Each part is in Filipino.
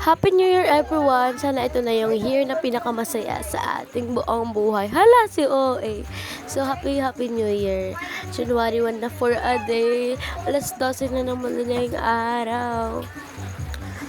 Happy New Year everyone! Sana ito na yung year na pinakamasaya sa ating buong buhay. Hala si OA! So happy New Year! January 1 na for a day. Alas 12 na ng madaling araw.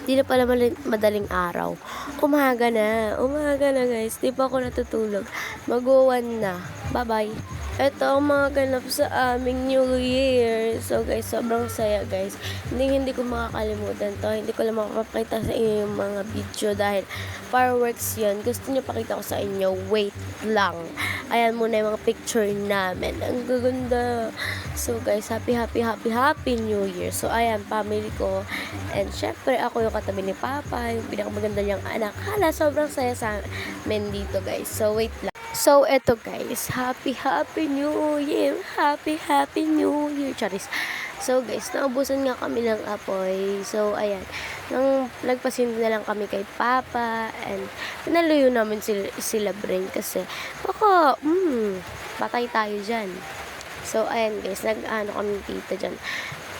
Di na pala madaling araw. Umaga na guys. Di pa ako natutulog. Mag-1 na. Bye-bye! Ito ang mga ganap sa aming New Year. So guys, sobrang saya guys. Hindi ko makakalimutan to. Hindi ko lang makapakita sa inyo yung mga video dahil fireworks yun. Gusto nyo pakita ko sa inyo. Wait lang. Ayan muna yung mga picture namin. Ang gaganda. So guys, happy New Year. So ayan, family ko. And syempre ako yung katabi ni Papa. Yung pinakamaganda niyang anak. Hala, sobrang saya sa amin dito guys. So wait lang. So, eto guys, happy New Year, happy New Year, charis. So guys, naubusan nga kami ng apoy. So, ayan, nagpasin na lang kami kay Papa, and pinaluyo namin sila Brain kasi, baka, patay tayo dyan. So, ayan guys, nag-ano kami tita dyan.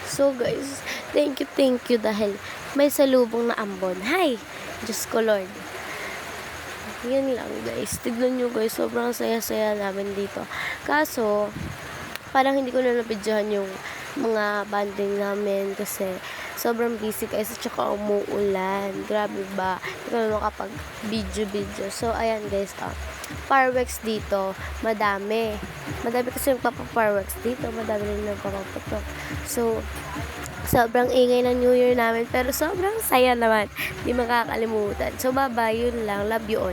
So guys, thank you dahil may salubong na ambon. Hi! Diyos ko Lord. Yan lang guys. Tignan nyo guys, sobrang saya-saya namin dito. Kaso, parang hindi ko na nabidyohan yung mga banding namin kasi sobrang busy guys at saka umuulan. Grabe ba? Hindi ko na makapag-video. So, ayan guys. Fireworks dito, madami. Madami kasi nagpapa-fireworks dito. Madami rin nagpapaputok. So, sobrang ingay ng New Year namin pero sobrang saya naman. Hindi makakalimutan. So, bye-bye. Yun lang. Love you all.